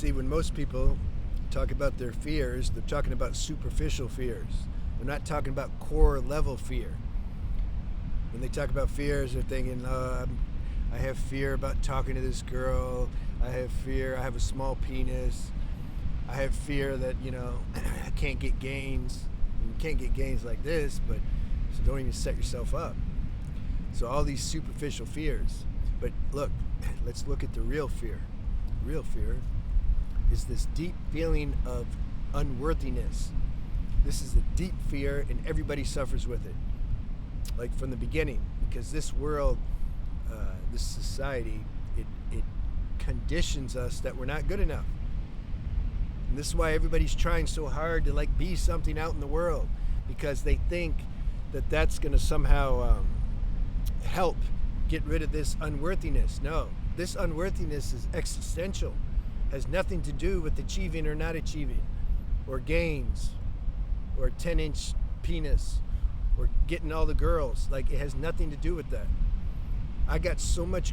See, when most people talk about their fears, they're talking about superficial fears. They're not talking about core level fear. When they talk about fears, they're thinking, I have fear about talking to this girl. I have fear, I have a small penis. I have fear that, I can't get gains. You can't get gains like this, but so don't even set yourself up. So all these superficial fears. But look, let's look at the real fear. Real fear is this deep feeling of unworthiness. This is a deep fear, and everybody suffers with it. Like from the beginning, because this world, this society, it conditions us that we're not good enough. And this is why everybody's trying so hard to be something out in the world, because they think that that's going to somehow help get rid of this unworthiness. No, this unworthiness is existential, has nothing to do with achieving or not achieving, or gains, or 10-inch penis, or getting all the girls. It has nothing to do with that. I got so much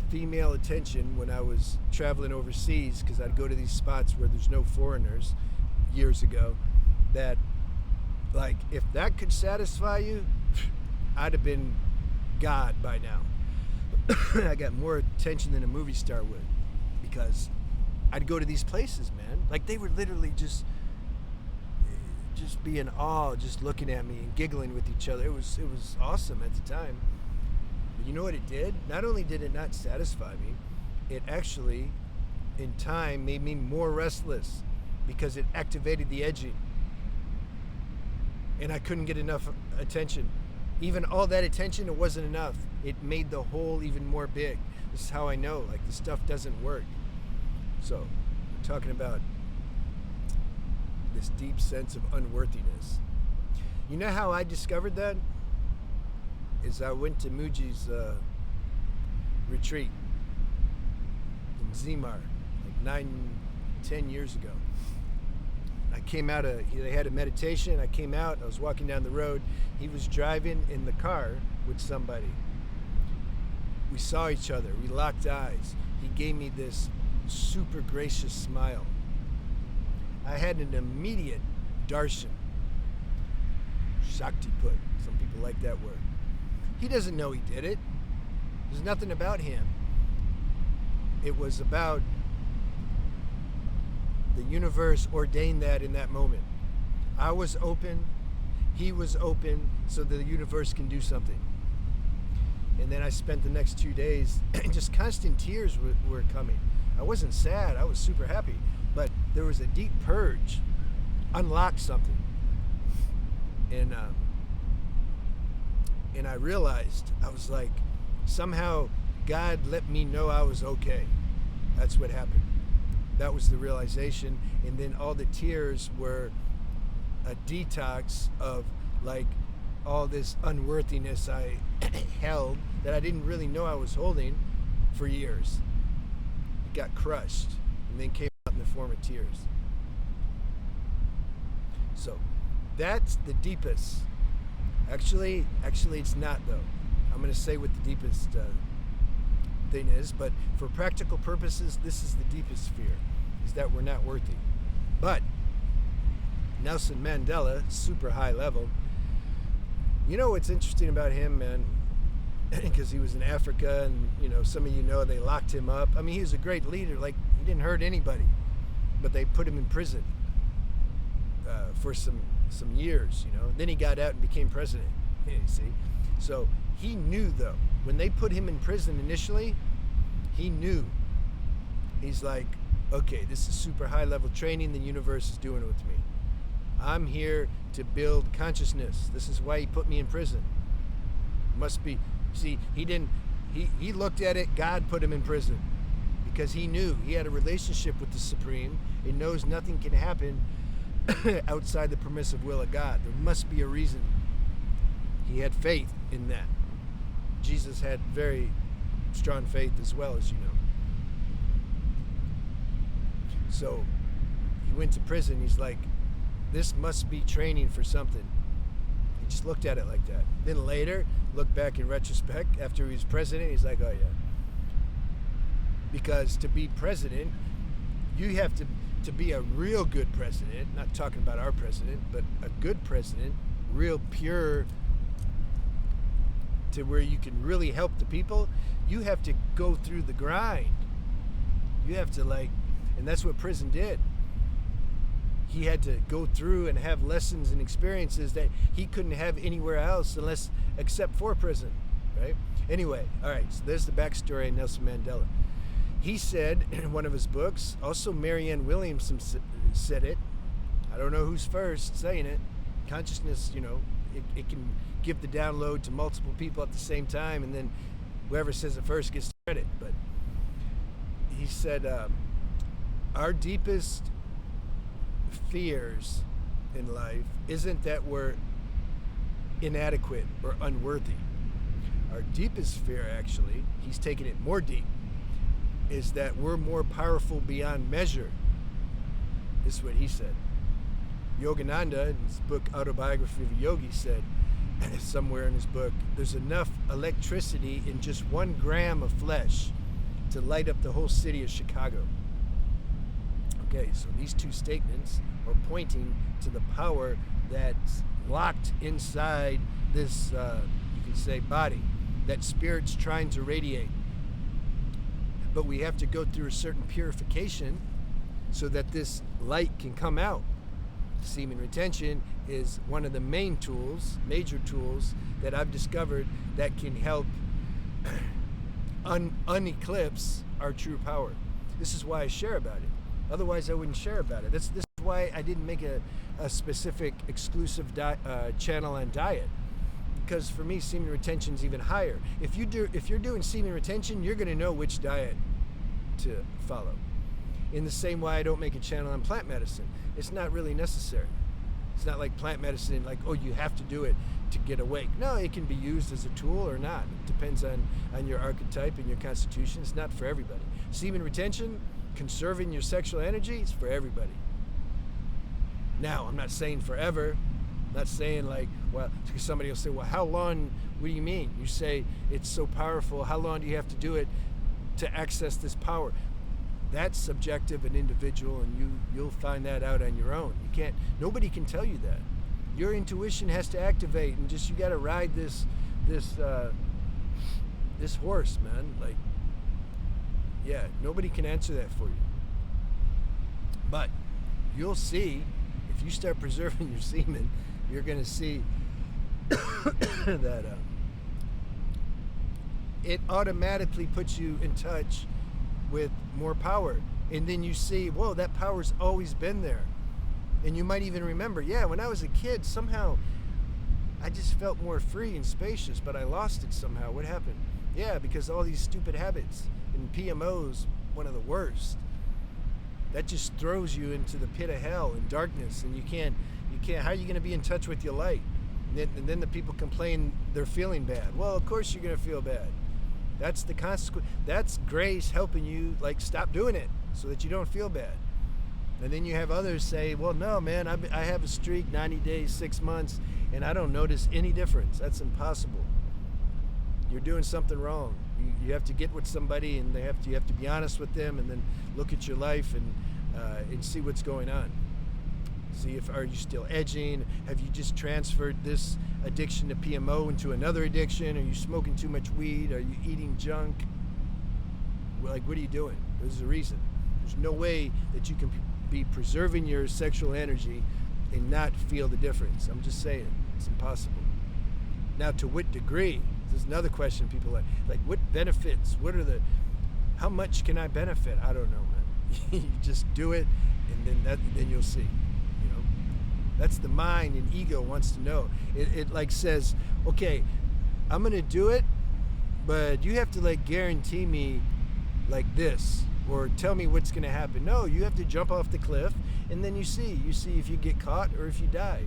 female attention when I was traveling overseas, because I'd go to these spots where there's no foreigners years ago, that if that could satisfy you, I'd have been God by now. I got more attention than a movie star would, because I'd go to these places, man. They were literally just be in awe, just looking at me and giggling with each other. It was awesome at the time. But you know what it did? Not only did it not satisfy me, it actually, in time, made me more restless, because it activated the edging. And I couldn't get enough attention. Even all that attention, it wasn't enough. It made the hole even more big. This is how I know, this stuff doesn't work. So, we're talking about this deep sense of unworthiness. You know how I discovered that? Is I went to Muji's retreat in Zimar 9-10 years ago. I came out they had a meditation. I came out, I was walking down the road. He was driving in the car with somebody. We saw each other, we locked eyes. He gave me this super gracious smile. I had an immediate darshan. Shakti put. Some people like that word. He doesn't know he did it. There's nothing about him. It was about the universe ordained that in that moment. I was open, he was open, so the universe can do something. And then I spent the next 2 days, just constant tears were coming. I wasn't sad, I was super happy. But there was a deep purge, unlocked something. And I realized, I was like, somehow God let me know I was okay. That's what happened. That was the realization. And then all the tears were a detox of all this unworthiness I held that I didn't really know I was holding for years. It got crushed and then came out in the form of tears. So that's the deepest. Actually it's not, though. I'm going to say what the deepest thing is, but for practical purposes, this is the deepest fear, is that we're not worthy. But Nelson Mandela, super high level, you know what's interesting about him, man, because he was in Africa, and some of you know they locked him up. I mean, he was a great leader. He didn't hurt anybody, but they put him in prison for some years. Then he got out and became president. You see, so he knew, though, when they put him in prison initially, he knew. He's like, okay, this is super high level training. The universe is doing it with me. I'm here to build consciousness. This is why he put me in prison. Must be, see, he looked at it, God put him in prison, because he knew he had a relationship with the Supreme. He knows nothing can happen outside the permissive will of God. There must be a reason. He had faith in that. Jesus had very strong faith as well, as you know. So he went to prison. He's like, this must be training for something. He just looked at it like that. Then later, look back in retrospect, after he was president, he's like, oh yeah. Because to be president, You have to be a real good president, not talking about our president, but a good president, real pure, to where you can really help the people. You have to go through the grind. You have to and that's what prison did. He had to go through and have lessons and experiences that he couldn't have anywhere else except for prison, right? Anyway, all right, so there's the backstory of Nelson Mandela. He said in one of his books, also Marianne Williamson said it, I don't know who's first saying it, consciousness, it can give the download to multiple people at the same time, and then whoever says it first gets credit. But he said, our deepest fears in life isn't that we're inadequate or unworthy. Our deepest fear, actually, he's taking it more deep, is that we're more powerful beyond measure. This is what he said. Yogananda, in his book Autobiography of a Yogi, said somewhere in his book, there's enough electricity in just 1 gram of flesh to light up the whole city of Chicago. Okay, so these two statements are pointing to the power that's locked inside this, you could say, body, that spirit's trying to radiate. But we have to go through a certain purification so that this light can come out. Semen retention is one of the main tools, major tools, that I've discovered that can help uneclipse our true power. This is why I share about it. Otherwise, I wouldn't share about it. This is why I didn't make a specific exclusive channel on diet. Because for me, semen retention is even higher. If you're doing semen retention, you're going to know which diet to follow. In the same way, I don't make a channel on plant medicine. It's not really necessary. It's not like plant medicine, like, oh, you have to do it to get awake. No, it can be used as a tool or not. It depends on your archetype and your constitution. It's not for everybody. Semen retention, conserving your sexual energy, is for everybody. Now, I'm not saying forever. I'm not saying well, somebody will say, well, how long, what do you mean? You say it's so powerful, how long do you have to do it to access this power? That's subjective and individual, and you'll find that out on your own. Nobody can tell you that. Your intuition has to activate, and you got to ride this horse, man. Nobody can answer that for you. But you'll see, if you start preserving your semen, you're going to see that it automatically puts you in touch with more power. And then you see, whoa, that power's always been there. And you might even remember, when I was a kid, somehow I just felt more free and spacious, but I lost it somehow. What happened? Yeah, because all these stupid habits. And PMO's one of the worst. That just throws you into the pit of hell and darkness, and you can't, how are you going to be in touch with your light? And then the people complain they're feeling bad. Well, of course you're going to feel bad. That's the consequence. That's grace helping you stop doing it so that you don't feel bad. And then you have others say, well, no, man, I have a streak, 90 days, 6 months, and I don't notice any difference. That's impossible. You're doing something wrong. You have to get with somebody, and you have to be honest with them, and then look at your life and see what's going on. See are you still edging? Have you just transferred this addiction to PMO into another addiction? Are you smoking too much weed? Are you eating junk? What are you doing? There's a reason. There's no way that you can be preserving your sexual energy and not feel the difference. I'm just saying, it's impossible. Now, to what degree? This is another question people like what benefits? How much can I benefit? I don't know, man. You just do it, and then you'll see. That's the mind, and ego wants to know. It says, okay, I'm gonna do it, but you have to guarantee me this, or tell me what's gonna happen. No, you have to jump off the cliff, and then you see if you get caught or if you die.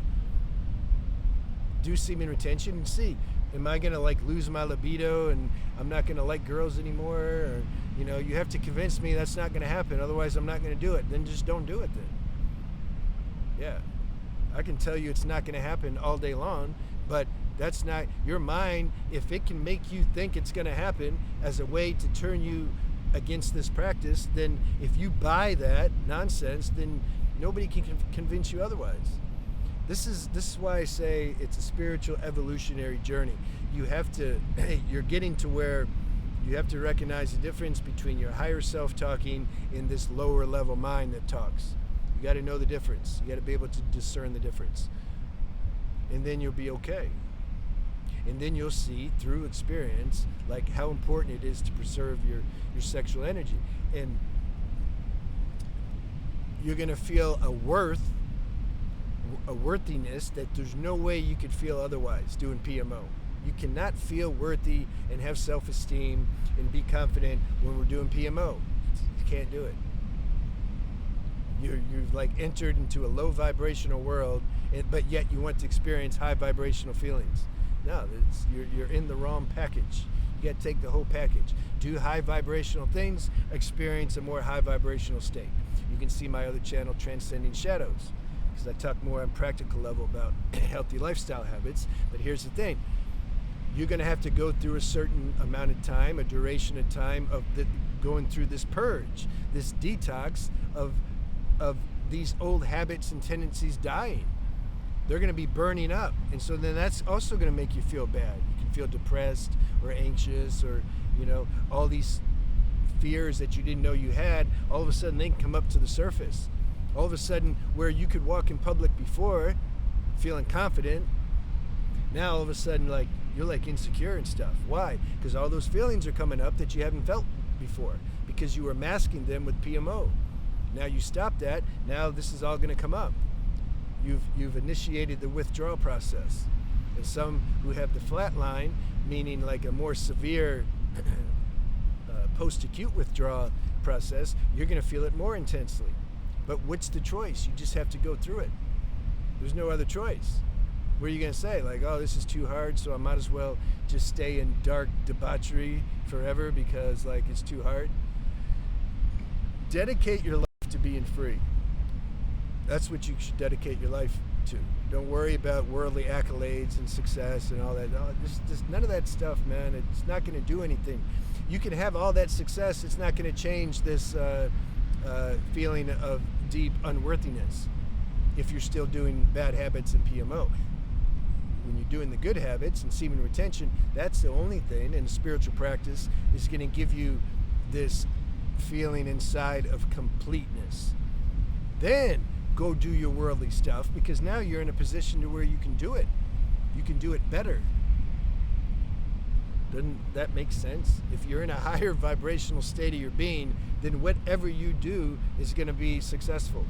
Do semen retention and see, am I gonna lose my libido and I'm not gonna like girls anymore? Or you have to convince me that's not gonna happen, otherwise I'm not gonna do it. Then just don't do it then. Yeah, I can tell you it's not gonna happen all day long, but that's not your mind. If it can make you think it's gonna happen as a way to turn you against this practice, then if you buy that nonsense, then nobody can convince you otherwise. This is why I say it's a spiritual evolutionary journey. You have to, you're getting to where you have to recognize the difference between your higher self talking and this lower level mind that talks. You got to know the difference. You got to be able to discern the difference. And then you'll be okay. And then you'll see through experience like how important it is to preserve your sexual energy. And you're going to feel a worthiness that there's no way you could feel otherwise doing PMO. You cannot feel worthy and have self-esteem and be confident when we're doing PMO. You can't do it. You've like entered into a low vibrational world, but yet you want to experience high vibrational feelings. No, you're in the wrong package. You got to take the whole package. Do high vibrational things, experience a more high vibrational state. You can see my other channel, Transcending Shadows, because I talk more on practical level about healthy lifestyle habits. But here's the thing. You're going to have to go through a certain amount of time, a duration of time of going through this purge, this detox of these old habits and tendencies dying. They're going to be burning up. And so then that's also going to make you feel bad. You can feel depressed or anxious or, all these fears that you didn't know you had, all of a sudden they can come up to the surface. All of a sudden, where you could walk in public before feeling confident, now all of a sudden like you're like insecure and stuff. Why? Because all those feelings are coming up that you haven't felt before because you were masking them with PMO. Now you stop that, now this is all going to come up. You've initiated the withdrawal process. And some who have the flat line, meaning like a more severe post-acute withdrawal process, you're going to feel it more intensely. But what's the choice? You just have to go through it. There's no other choice. What are you going to say? Like, oh, this is too hard, so I might as well just stay in dark debauchery forever because like it's too hard. Dedicate your life to being free. That's what you should dedicate your life to. Don't worry about worldly accolades and success and all that. No, just none of that stuff, man. It's not going to do anything. You can have all that success. It's not going to change this feeling of deep unworthiness if you're still doing bad habits and PMO. When you're doing the good habits and semen retention, that's the only thing, and spiritual practice is going to give you this feeling inside of completeness. Then go do your worldly stuff, because now you're in a position to where you can do it. You can do it better. Doesn't that make sense? If you're in a higher vibrational state of your being, then whatever you do is going to be successful.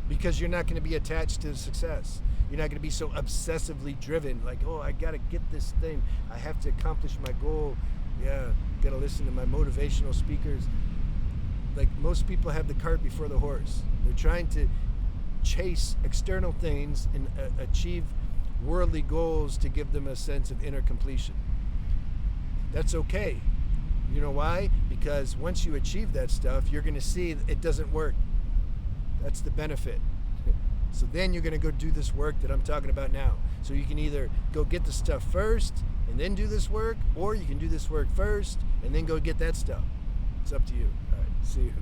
Because you're not going to be attached to the success. You're not going to be so obsessively driven, like, oh, I got to get this thing. I have to accomplish my goal. Yeah, got to listen to my motivational speakers. Like, most people have the cart before the horse. They're trying to chase external things and achieve worldly goals to give them a sense of inner completion. That's okay. You know why? Because once you achieve that stuff, you're going to see it doesn't work. That's the benefit. So then you're going to go do this work that I'm talking about now. So you can either go get the stuff first and then do this work, or you can do this work first and then go get that stuff. It's up to you. All right, see you.